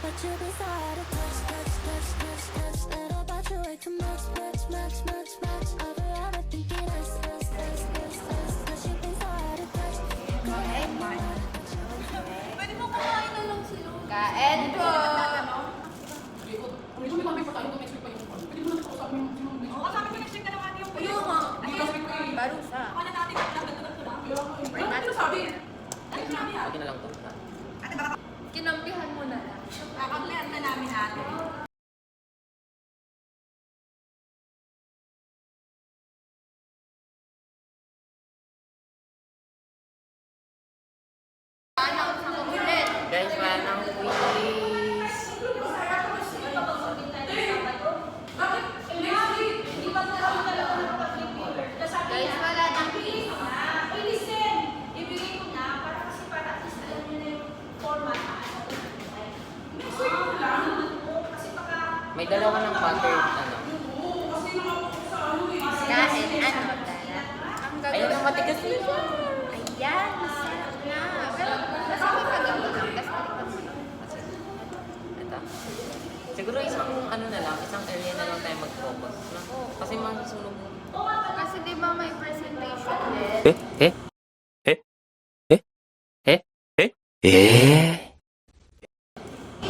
Pwede mo kumain na lang sila. Kain po! Barusa. Okay na lang to. Kinampihan mo na lang. Kakampihan na namin ate. Guys, manang quiz. Guys, wala nang please. May dalawa ng buttered ano. Kain, ano dala? Ang Ayun, gagawin. matigas na siya. Ayan, masarap na. Pero kasi matagal mo lang. Tapos Ito. Siguro isang ano na lang, isang area na lang tayo mag-focus. No? Kasi masusunog mo. kasi di ba may presentation din?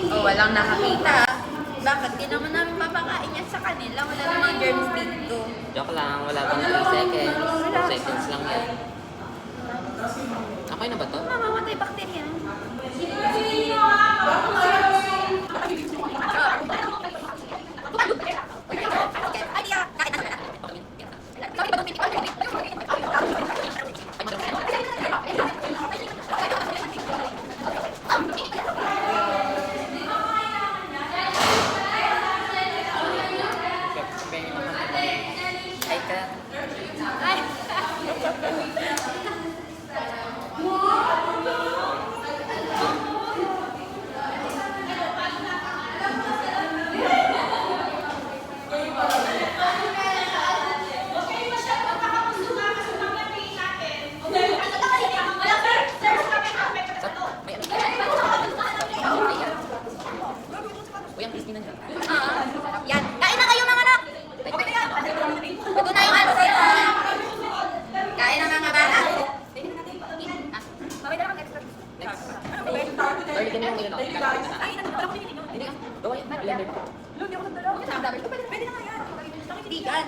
Oh, walang nakakita. Bakit? Di naman namin papakain yan sa kanila. Wala namang germs dito. Joke lang, wala pang 3 seconds. 2 seconds lang yan. Okay na ba to? Mamamatay bakterya. Ay ka. Ay! Uy, ang crispy na niya. Yan. Kain na kayo mga anak! Ito na yung ano sa'yo. Kain na mga bata. Next. Early ka na yung ilan ako. Hindi ka. Gawa yan. Blender. Tigan.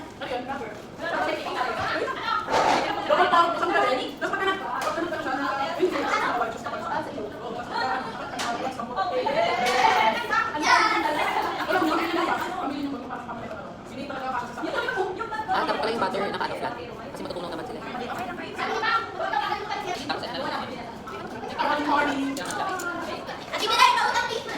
Ah, tapos pala yung butter naka-ano flat. Kasi matutunaw naman sila. Tapos ano naman. Ati ba tayo nautang dito?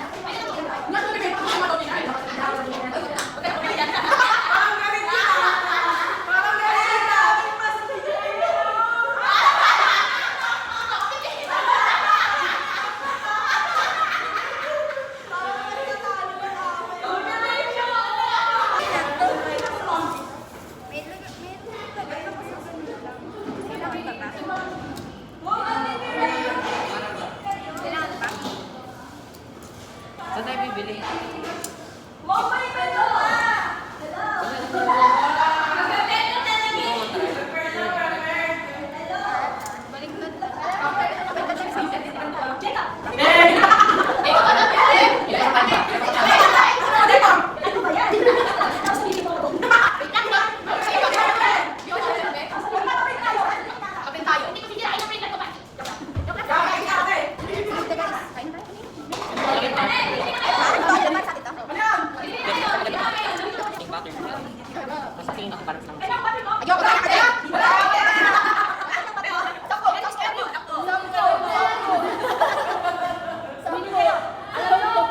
Saan tayo bibili? Yung butter. Kasi tingin ako parang lang. Ayoko na kayo!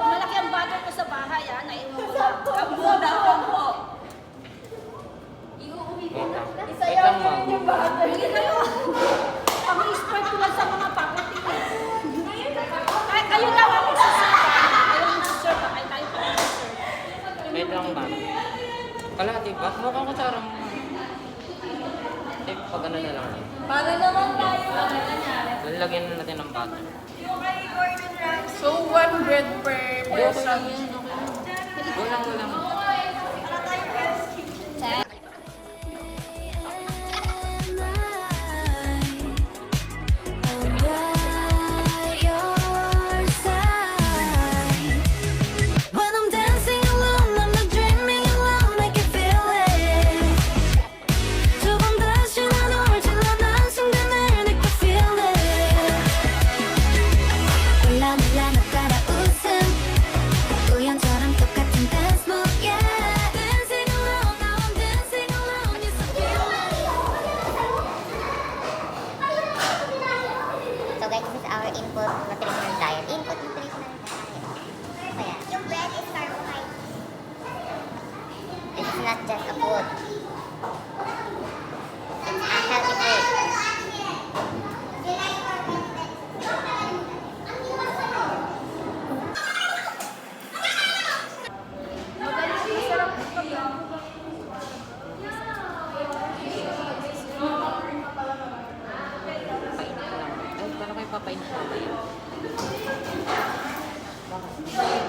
Malaki ang butter ko sa bahay ah. Kampo daw, kampo. Wait lang, ma'am. Hindi kayo. Pang-i-spread ko lang sa mga packaging. Kayo daw ang magsaserve. Kayo ang magsaserve. Ay, tayo pa magsaserve. Wait lang, ma'am. Kala, diba? Mukhang kutsarang... Eh, pag ano na lang. Para naman tayo. Lalagyan na natin ng butter. So, 1 bread per Okay lang yan. Go lang, go lang. When I'm dancing alone, I'm not dreaming alone, I can feel it. 조금 다시 나눠 질러난 순간을 느껴 feel it. 몰라 몰라 나 따라 웃음 우연처럼 똑같은 dance move, yeah. Dancing alone, now I'm dancing alone, you so feel it. So guys, this is our input nutritional diet. Input nutritional diet. Kaya, yung bread is carbohydrate. It's not just a food. It's a healthy food. Ay, paano kayo papain sa bayan?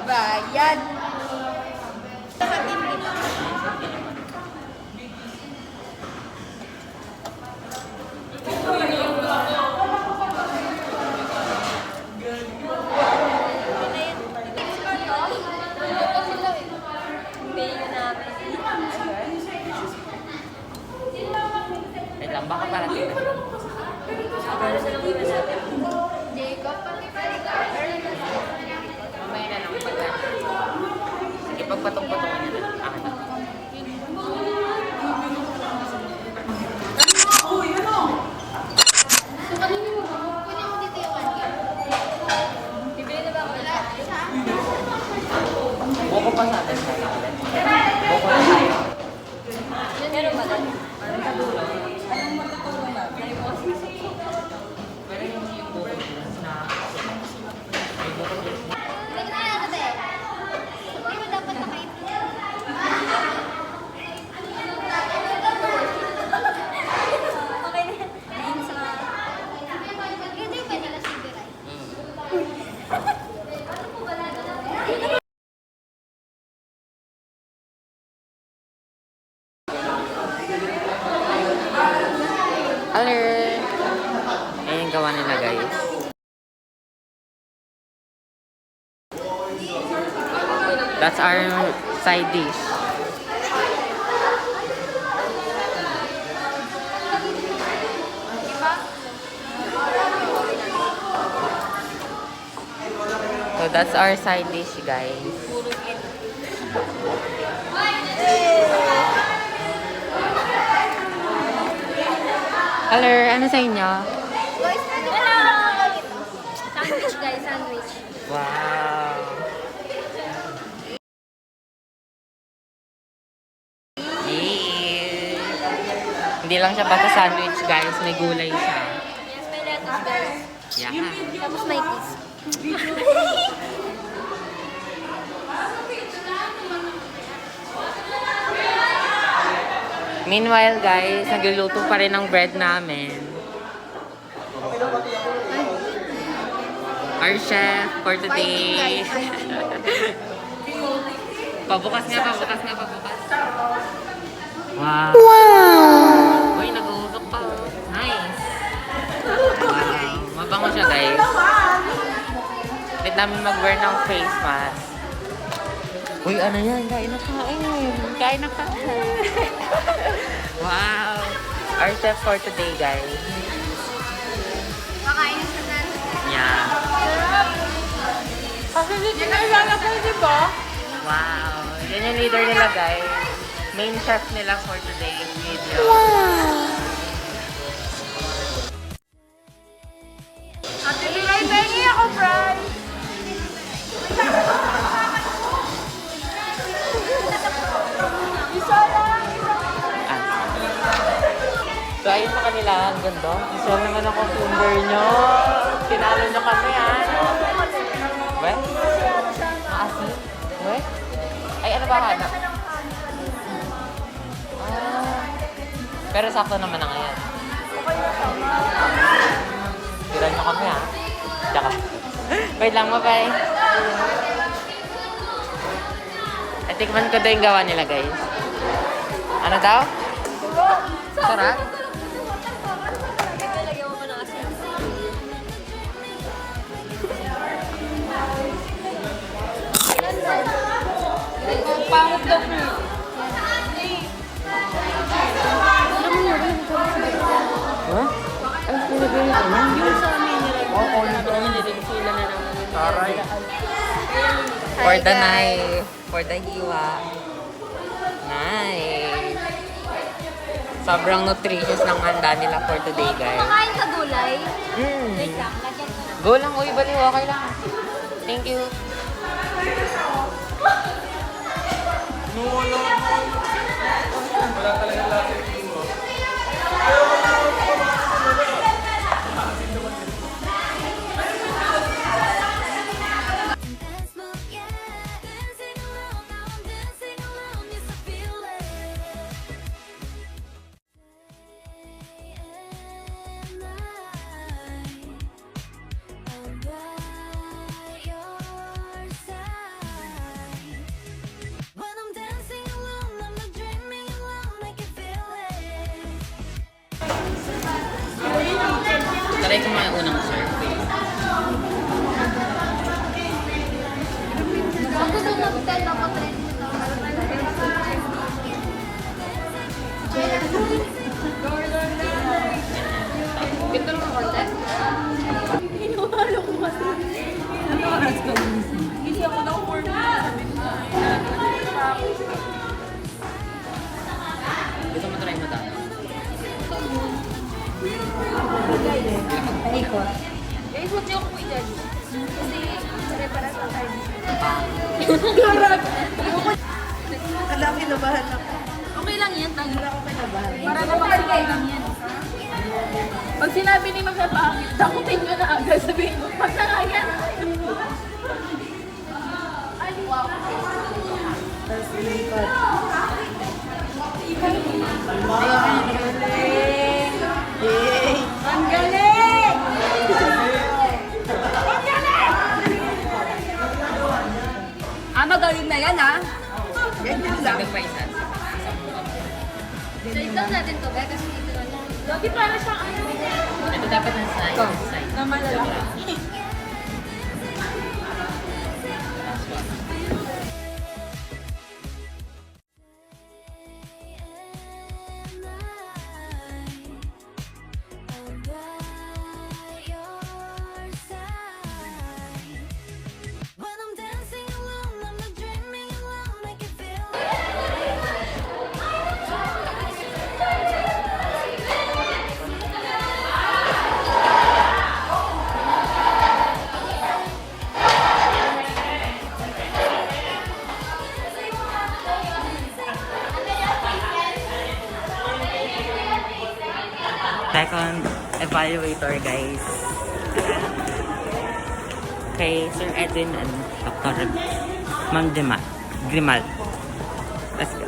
Bayad. Wait lang, baka parating na. Mamaya na lang pagka. Sige, pagpatong-patong niya na. Akin na. Buko pa sa atin. Buko na tayo. Parang sa dulo. Pero yung buko na may buko din. Alert! Ayan yung gawa nila, guys. That's our side dish. So that's our side dish, guys. Hello, ano sa inyo? Sandwich guys, sandwich. Wow! Yay! Hindi lang siya basta sandwich, guys. May gulay siya. Yes, may lettuce guys. Yeah. Tapos may cheese. Meanwhile, guys, nagluluto pa rin ng bread namin. Our chef for today. Pabukas nga, pabukas nga, pabukas. Wow! Uy, nag-uusok pa. Nice! Wow! Mabango siya, guys. Wait namin mag-wear ng face mask. Uy, ano yan? Kain na kain. Kain na kain. Wow! Our chef for today, guys. Makain na sa natin. Yeah. Kasi hindi na ilalagay, di ba? Wow! Yan yung leader nila, guys. Main chef nila for today's video. Ate Lilay, pengi ako, Fry. Isa lang. So, ayun sa kanila. Ang ganda. Isa naman ang cucumber nyo. Tinalo nyo kami, ha? We? Maasin? We? Ay, ano ba hanap? Pero sakto naman na ngayon. Tira nyo kami, ha? Tsaka. Wait lang, bye-bye. Tikman ko daw yung gawa nila, guys. Ano daw? Sarap? Pangit daw po. Huh? Ay, pinagay ko na. Yung sa mineral. Oo, Sila na naman. Taray. For the night. For the hiwa. Nice. Sobrang nutritious ng handa nila for today, guys. Kumakain ka gulay. Mm. Go lang, uy, baliw. Okay lang. Thank you. Dance move, yeah. Dancing alone, now I'm dancing alone. Yes, I feel it. Day and night, I'm by your side. When I'm dancing alone, I'm not dreaming alone. I can feel it. Try ko mga unang serve. Ako daw mag-tell ako trend nito. Ito naman konti. Hinuhalo ko kasi. Ano oras ka gising? Gising ako daw 4 Gusto mo try mo tayo? Paikot. Guys, huwag niyo ako i-judge. Kasi pare-paras lang tayo. Kala ko kinabahan ako. Okay lang yan, tangi. Kala ko kinabahan. Para naman kayo lang yan. Pag sinabi ni Ma'am na pangit, dakutin nyo na agad. Sabihin mo, pag na nga yan. Tapos ilikot. Yay! Ang galing! Ang galing! Magaling na yan, ha? Ganyan lang. Sagad pa isa. So, ito natin to, be, kasi dito na lang. Dati para siyang ano. Ito dapat ng side. Side. Na malalaki. When I'm dancing alone, I'm not dreaming alone. I can feel it. Second evaluator, guys. Kay Sir Edwin and Dr. Ma'am Grimal. Let's go.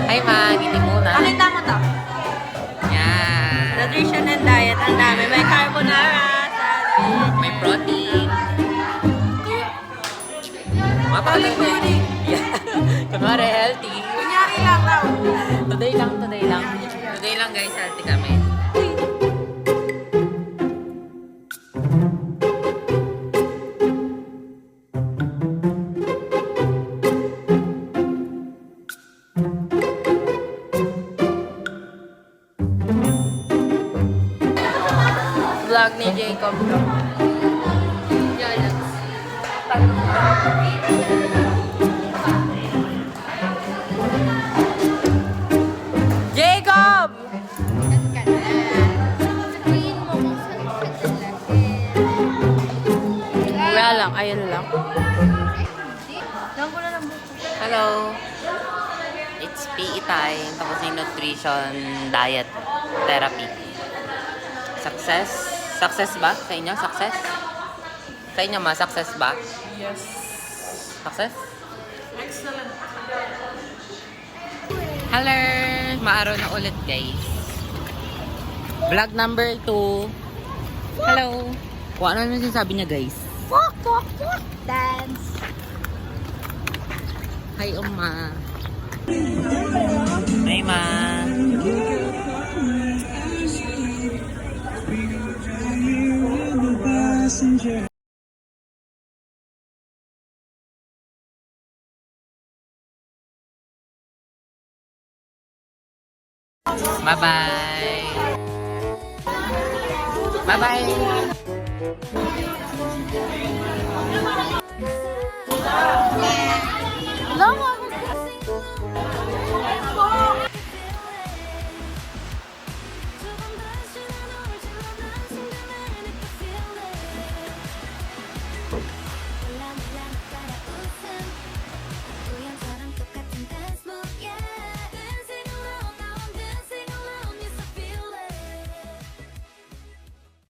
Hi, Ma. Ngiti muna. Pakita mo to. Yan. Nutrition and diet. Ang dami. May carbonara, salad. May protein. Mapakaling. Yeah. Kunwari, healthy. Kunyari lang raw. Today lang. Today lang, guys. Healthy kami. Vlog ni Jacob to. Jacob! Sabihin mo kung saan ka nalagay. Wala lang, ayun lang. Hello. It's PE time. Tapos yung nutrition, diet, therapy. Success? Success ba? Sa inyo? Success? Sa inyo ma? Success ba? Yes. Success? Excellent. Hello! Maaraw na ulit, guys. Vlog number 2. Hello! Kung ano naman sinasabi niya, guys. Fuck Dance. Hi, Uma. Hi, Ma. Bye-bye. Bye-bye. Hello,